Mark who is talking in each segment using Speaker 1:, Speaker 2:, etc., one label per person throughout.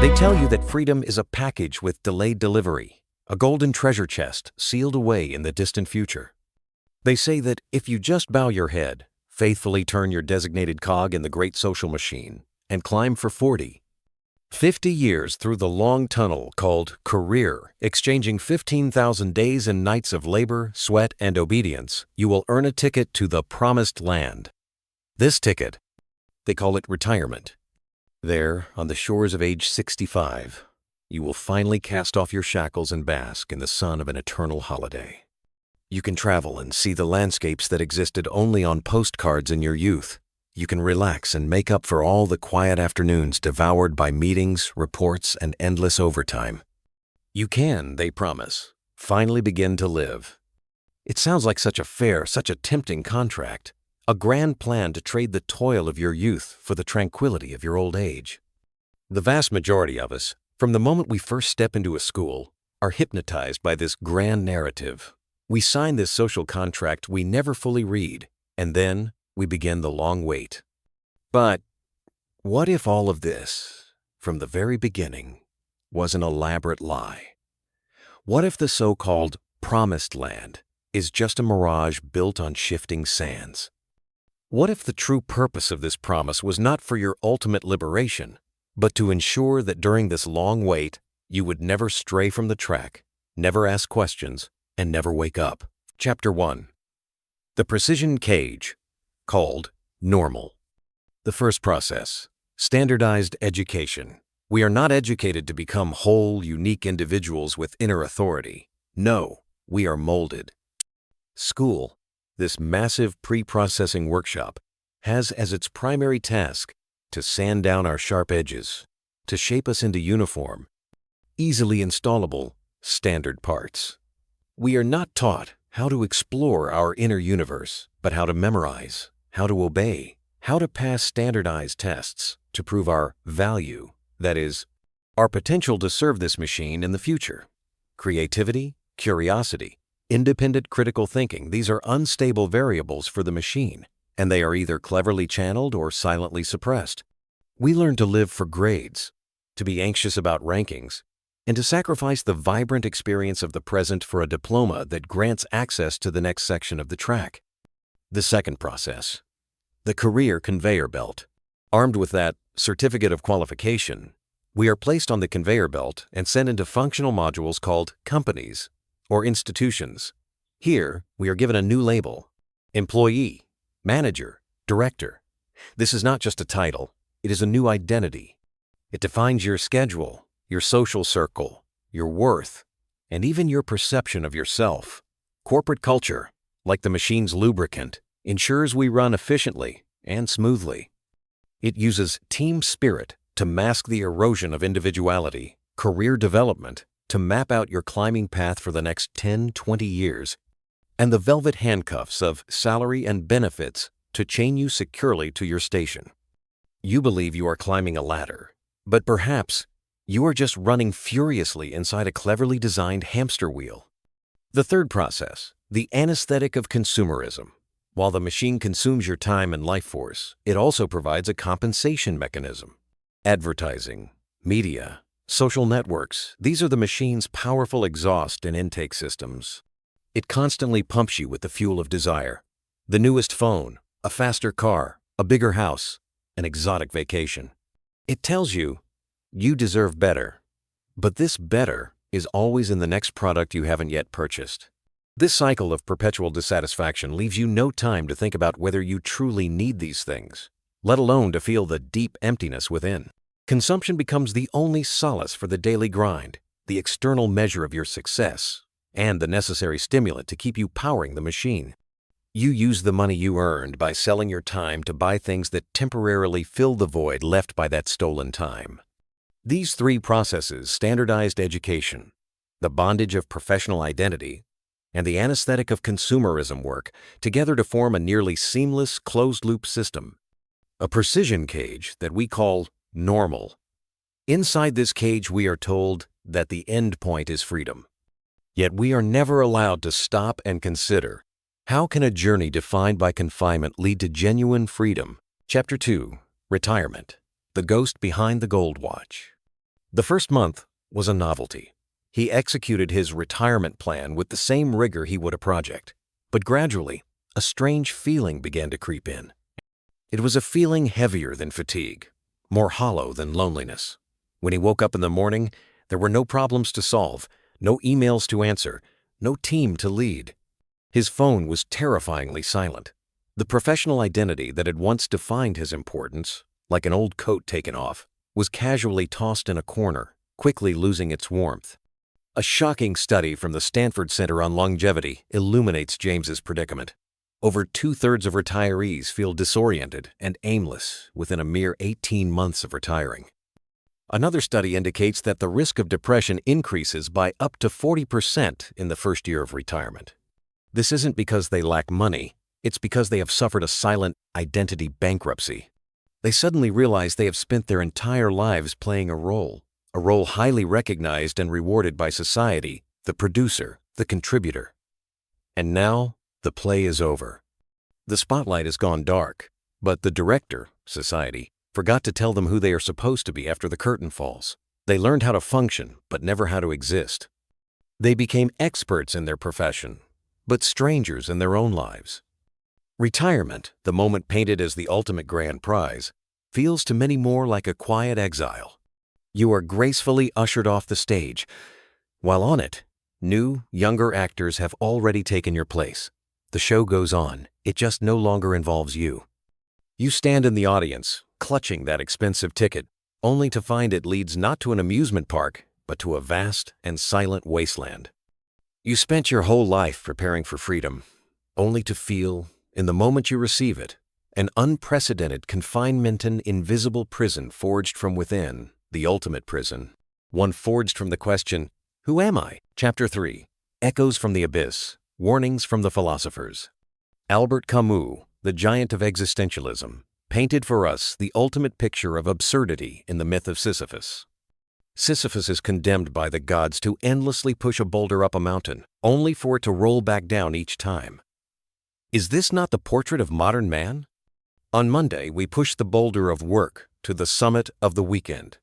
Speaker 1: They tell you that freedom is a package with delayed delivery, a golden treasure chest sealed away in the distant future. They say that if you just bow your head, faithfully turn your designated cog in the great social machine, and climb for 50 years through the long tunnel called career, exchanging 15,000 days and nights of labor, sweat, and obedience, you will earn a ticket to the promised land. This ticket, they call it retirement. There, on the shores of age 65, you will finally cast off your shackles and bask in the sun of an eternal holiday. You can travel and see the landscapes that existed only on postcards in your youth. You can relax and make up for all the quiet afternoons devoured by meetings, reports, and endless overtime. You can, they promise, finally begin to live. It sounds like such a fair, such a tempting contract, a grand plan to trade the toil of your youth for the tranquility of your old age. The vast majority of us, from the moment we first step into a school, are hypnotized by this grand narrative. We sign this social contract we never fully read, and then we begin the long wait. But what if all of this, from the very beginning, was an elaborate lie? What if the so-called promised land is just a mirage built on shifting sands? What if the true purpose of this promise was not for your ultimate liberation, but to ensure that during this long wait, you would never stray from the track, never ask questions, and never wake up? Chapter 1. The Precision Cage, called normal. The first process, standardized education. We are not educated to become whole, unique individuals with inner authority. No, we are molded. School, this massive pre-processing workshop, has as its primary task to sand down our sharp edges, to shape us into uniform, easily installable, standard parts. We are not taught how to explore our inner universe, but how to memorize, how to obey, how to pass standardized tests to prove our value, that is, our potential to serve this machine in the future. Creativity, curiosity, independent critical thinking, these are unstable variables for the machine, and they are either cleverly channeled or silently suppressed. We learn to live for grades, to be anxious about rankings, and to sacrifice the vibrant experience of the present for a diploma that grants access to the next section of the track. The second process, the career conveyor belt. Armed with that certificate of qualification, we are placed on the conveyor belt and sent into functional modules called companies or institutions. Here, we are given a new label: employee, manager, director. This is not just a title, it is a new identity. It defines your schedule, your social circle, your worth, and even your perception of yourself. Corporate culture, like the machine's lubricant, ensures we run efficiently and smoothly. It uses team spirit to mask the erosion of individuality, career development to map out your climbing path for the next 10, 20 years, and the velvet handcuffs of salary and benefits to chain you securely to your station. You believe you are climbing a ladder, but perhaps you are just running furiously inside a cleverly designed hamster wheel. The third process, the anesthetic of consumerism. While the machine consumes your time and life force, it also provides a compensation mechanism. Advertising, media, social networks, these are the machine's powerful exhaust and intake systems. It constantly pumps you with the fuel of desire. The newest phone, a faster car, a bigger house, an exotic vacation. It tells you, you deserve better. But this better is always in the next product you haven't yet purchased. This cycle of perpetual dissatisfaction leaves you no time to think about whether you truly need these things, let alone to feel the deep emptiness within. Consumption becomes the only solace for the daily grind, the external measure of your success, and the necessary stimulant to keep you powering the machine. You use the money you earned by selling your time to buy things that temporarily fill the void left by that stolen time. These three processes, standardized education, the bondage of professional identity, and the anesthetic of consumerism, work together to form a nearly seamless closed-loop system, a precision cage that we call normal. Inside this cage, we are told that the end point is freedom. Yet we are never allowed to stop and consider, how can a journey defined by confinement lead to genuine freedom? Chapter 2, Retirement, the ghost behind the gold watch. The first month was a novelty. He executed his retirement plan with the same rigor he would a project. But gradually, a strange feeling began to creep in. It was a feeling heavier than fatigue, more hollow than loneliness. When he woke up in the morning, there were no problems to solve, no emails to answer, no team to lead. His phone was terrifyingly silent. The professional identity that had once defined his importance, like an old coat taken off, was casually tossed in a corner, quickly losing its warmth. A shocking study from the Stanford Center on Longevity illuminates James's predicament. Over 2/3 of retirees feel disoriented and aimless within a mere 18 months of retiring. Another study indicates that the risk of depression increases by up to 40% in the first year of retirement. This isn't because they lack money, it's because they have suffered a silent identity bankruptcy. They suddenly realize they have spent their entire lives playing a role highly recognized and rewarded by society, the producer, the contributor. And now, the play is over. The spotlight has gone dark, but the director, society, forgot to tell them who they are supposed to be after the curtain falls. They learned how to function, but never how to exist. They became experts in their profession, but strangers in their own lives. Retirement, the moment painted as the ultimate grand prize, feels to many more like a quiet exile. You are gracefully ushered off the stage. While on it, new, younger actors have already taken your place. The show goes on. It just no longer involves you. You stand in the audience, clutching that expensive ticket, only to find it leads not to an amusement park, but to a vast and silent wasteland. You spent your whole life preparing for freedom, only to feel, in the moment you receive it, an unprecedented confinement in invisible prison forged from within, the ultimate prison, one forged from the question, "Who am I?" Chapter 3, Echoes from the Abyss, Warnings from the Philosophers. Albert Camus, the giant of existentialism, painted for us the ultimate picture of absurdity in the myth of Sisyphus. Sisyphus is condemned by the gods to endlessly push a boulder up a mountain, only for it to roll back down each time. Is this not the portrait of modern man? On Monday, we push the boulder of work to the summit of the weekend.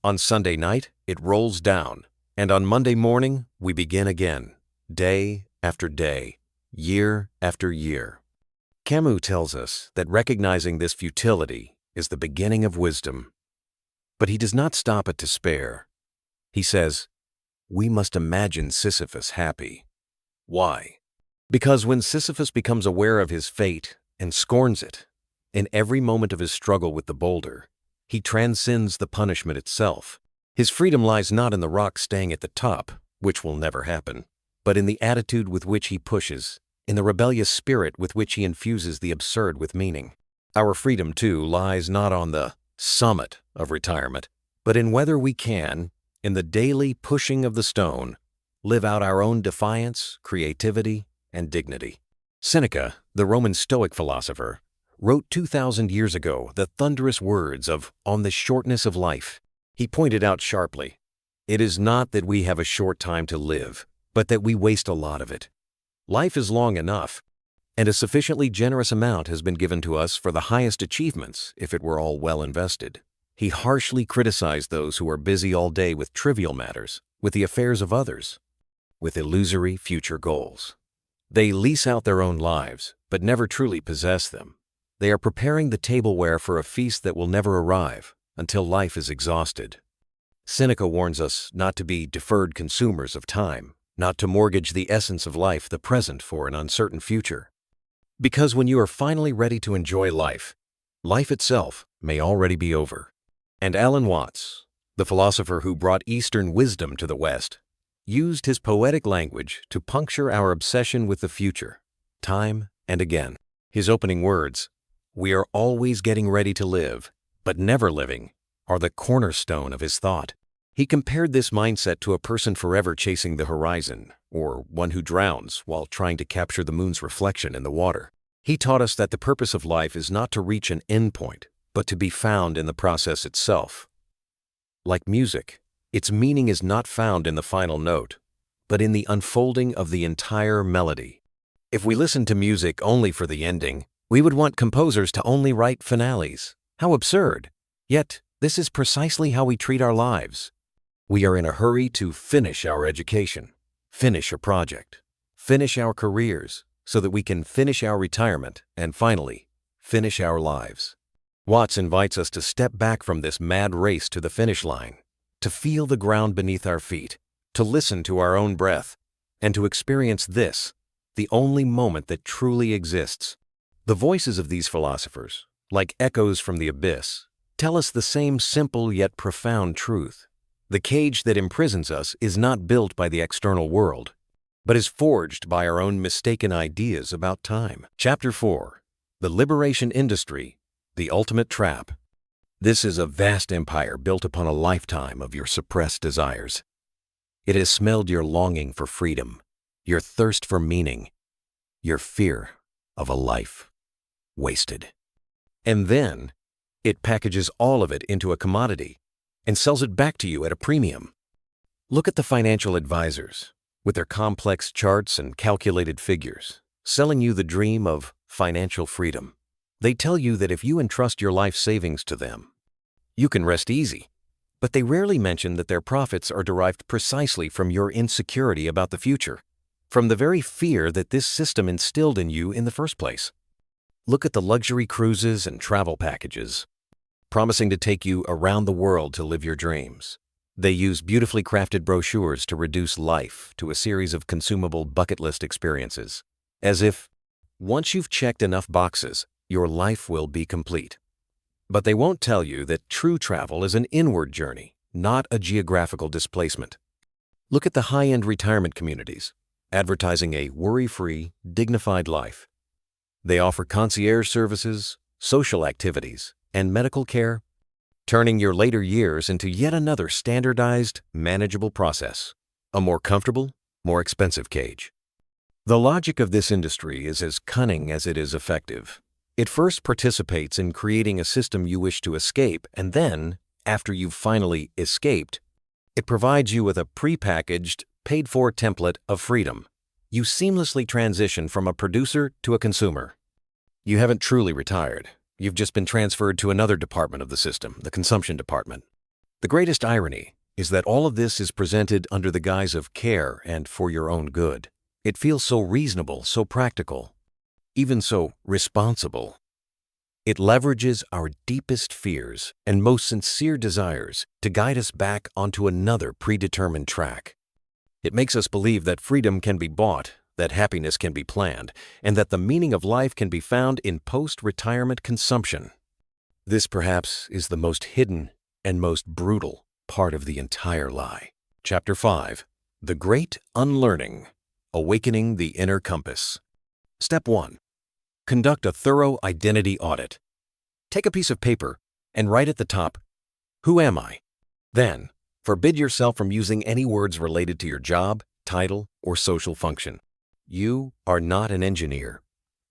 Speaker 1: On Sunday night, it rolls down, and on Monday morning, we begin again, day after day, year after year. Camus tells us that recognizing this futility is the beginning of wisdom. But he does not stop at despair. He says, we must imagine Sisyphus happy. Why? Because when Sisyphus becomes aware of his fate and scorns it, in every moment of his struggle with the boulder, he transcends the punishment itself. His freedom lies not in the rock staying at the top, which will never happen, but in the attitude with which he pushes, in the rebellious spirit with which he infuses the absurd with meaning. Our freedom, too, lies not on the summit of retirement, but in whether we can, in the daily pushing of the stone, live out our own defiance, creativity, and dignity. Seneca, the Roman Stoic philosopher, wrote 2,000 years ago the thunderous words of "On the Shortness of Life." He pointed out sharply, "It is not that we have a short time to live, but that we waste a lot of it. Life is long enough, and a sufficiently generous amount has been given to us for the highest achievements if it were all well invested." He harshly criticized those who are busy all day with trivial matters, with the affairs of others, with illusory future goals. They lease out their own lives, but never truly possess them. They are preparing the tableware for a feast that will never arrive until life is exhausted. Seneca warns us not to be deferred consumers of time, not to mortgage the essence of life, the present, for an uncertain future. Because when you are finally ready to enjoy life, life itself may already be over. And Alan Watts, the philosopher who brought Eastern wisdom to the West, used his poetic language to puncture our obsession with the future, time and again. His opening words, "We are always getting ready to live, but never living," are the cornerstone of his thought. He compared this mindset to a person forever chasing the horizon, or one who drowns while trying to capture the moon's reflection in the water. He taught us that the purpose of life is not to reach an endpoint, but to be found in the process itself. Like music, its meaning is not found in the final note, but in the unfolding of the entire melody. If we listen to music only for the ending, we would want composers to only write finales. How absurd! Yet, this is precisely how we treat our lives. We are in a hurry to finish our education, finish a project, finish our careers, so that we can finish our retirement and finally, finish our lives. Watts invites us to step back from this mad race to the finish line, to feel the ground beneath our feet, to listen to our own breath, and to experience this, the only moment that truly exists. The voices of these philosophers, like echoes from the abyss, tell us the same simple yet profound truth. The cage that imprisons us is not built by the external world, but is forged by our own mistaken ideas about time. Chapter 4. The Liberation Industry, the Ultimate Trap. This is a vast empire built upon a lifetime of your suppressed desires. It has smelled your longing for freedom, your thirst for meaning, your fear of a life wasted. And then, it packages all of it into a commodity and sells it back to you at a premium. Look at the financial advisors, with their complex charts and calculated figures, selling you the dream of financial freedom. They tell you that if you entrust your life savings to them, you can rest easy. But they rarely mention that their profits are derived precisely from your insecurity about the future, from the very fear that this system instilled in you in the first place. Look at the luxury cruises and travel packages, promising to take you around the world to live your dreams. They use beautifully crafted brochures to reduce life to a series of consumable bucket list experiences, as if, once you've checked enough boxes, your life will be complete. But they won't tell you that true travel is an inward journey, not a geographical displacement. Look at the high-end retirement communities, advertising a worry-free, dignified life. They offer concierge services, social activities, and medical care, turning your later years into yet another standardized, manageable process, a more comfortable, more expensive cage. The logic of this industry is as cunning as it is effective. It first participates in creating a system you wish to escape, and then, after you've finally escaped, it provides you with a prepackaged, paid-for template of freedom. You seamlessly transition from a producer to a consumer. You haven't truly retired. You've just been transferred to another department of the system, the consumption department. The greatest irony is that all of this is presented under the guise of care and for your own good. It feels so reasonable, so practical, even so responsible. It leverages our deepest fears and most sincere desires to guide us back onto another predetermined track. It makes us believe that freedom can be bought, that happiness can be planned, and that the meaning of life can be found in post-retirement consumption. This perhaps is the most hidden and most brutal part of the entire lie. Chapter 5. The Great Unlearning, Awakening the Inner Compass. Step 1. Conduct a thorough identity audit. Take a piece of paper and write at the top, "Who am I?" Then, forbid yourself from using any words related to your job, title, or social function. You are not an engineer.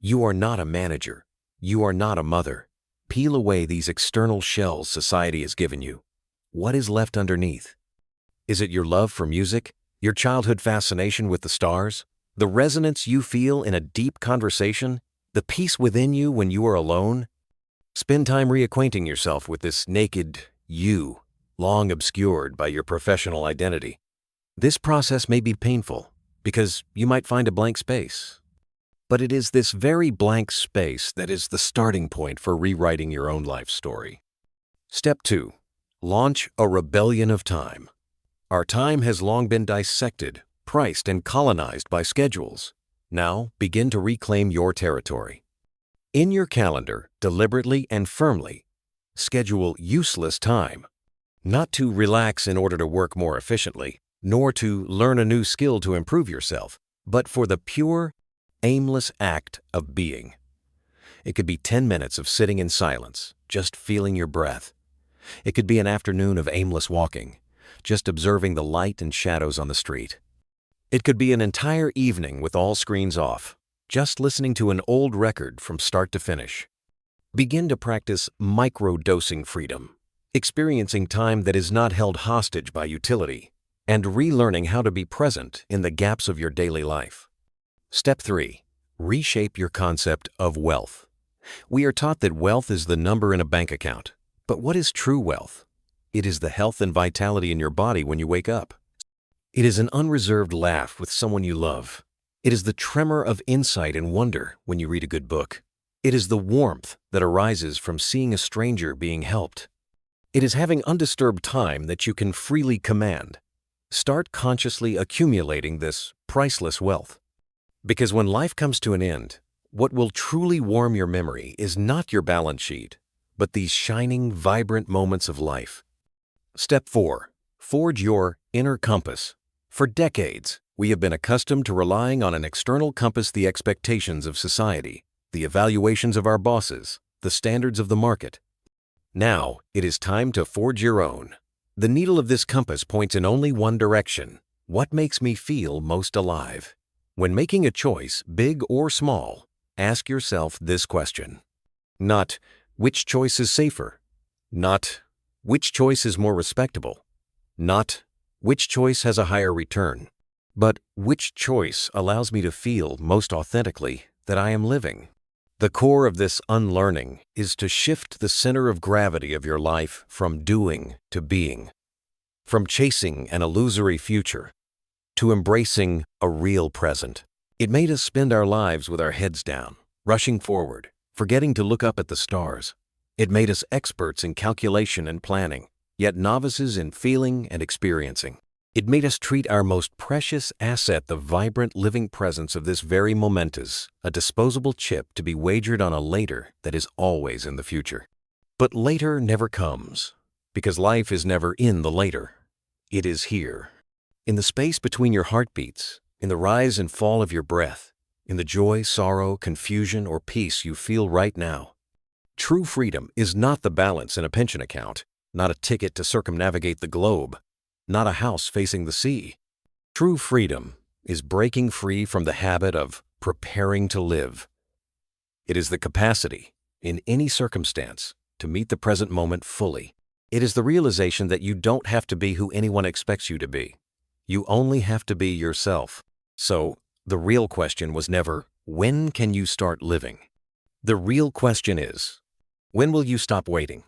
Speaker 1: You are not a manager. You are not a mother. Peel away these external shells society has given you. What is left underneath? Is it your love for music, your childhood fascination with the stars, the resonance you feel in a deep conversation, the peace within you when you are alone? Spend time reacquainting yourself with this naked you, long obscured by your professional identity. This process may be painful, because you might find a blank space. But it is this very blank space that is the starting point for rewriting your own life story. Step 2. Launch a rebellion of time. Our time has long been dissected, priced, and colonized by schedules. Now, begin to reclaim your territory. In your calendar, deliberately and firmly, schedule useless time. Not to relax in order to work more efficiently, nor to learn a new skill to improve yourself, but for the pure, aimless act of being. It could be 10 minutes of sitting in silence, just feeling your breath. It could be an afternoon of aimless walking, just observing the light and shadows on the street. It could be an entire evening with all screens off, just listening to an old record from start to finish. Begin to practice micro-dosing freedom, experiencing time that is not held hostage by utility, and relearning how to be present in the gaps of your daily life. Step 3. Reshape your concept of wealth. We are taught that wealth is the number in a bank account. But what is true wealth? It is the health and vitality in your body when you wake up. It is an unreserved laugh with someone you love. It is the tremor of insight and wonder when you read a good book. It is the warmth that arises from seeing a stranger being helped. It is having undisturbed time that you can freely command. Start consciously accumulating this priceless wealth. Because when life comes to an end, what will truly warm your memory is not your balance sheet, but these shining, vibrant moments of life. Step 4. Forge your inner compass. For decades, we have been accustomed to relying on an external compass, the expectations of society, the evaluations of our bosses, the standards of the market. Now, it is time to forge your own. The needle of this compass points in only one direction. What makes me feel most alive? When making a choice, big or small, ask yourself this question. Not, which choice is safer? Not, which choice is more respectable? Not, which choice has a higher return? But which choice allows me to feel most authentically that I am living? The core of this unlearning is to shift the center of gravity of your life from doing to being, from chasing an illusory future to embracing a real present. It made us spend our lives with our heads down, rushing forward, forgetting to look up at the stars. It made us experts in calculation and planning, yet novices in feeling and experiencing. It made us treat our most precious asset, the vibrant living presence of this very momentous, a disposable chip to be wagered on a later that is always in the future. But later never comes, because life is never in the later. It is here. In the space between your heartbeats, in the rise and fall of your breath, in the joy, sorrow, confusion, or peace you feel right now. True freedom is not the balance in a pension account, not a ticket to circumnavigate the globe, not a house facing the sea. True freedom is breaking free from the habit of preparing to live. It is the capacity, in any circumstance, to meet the present moment fully. It is the realization that you don't have to be who anyone expects you to be. You only have to be yourself. So, the real question was never, when can you start living? The real question is, when will you stop waiting?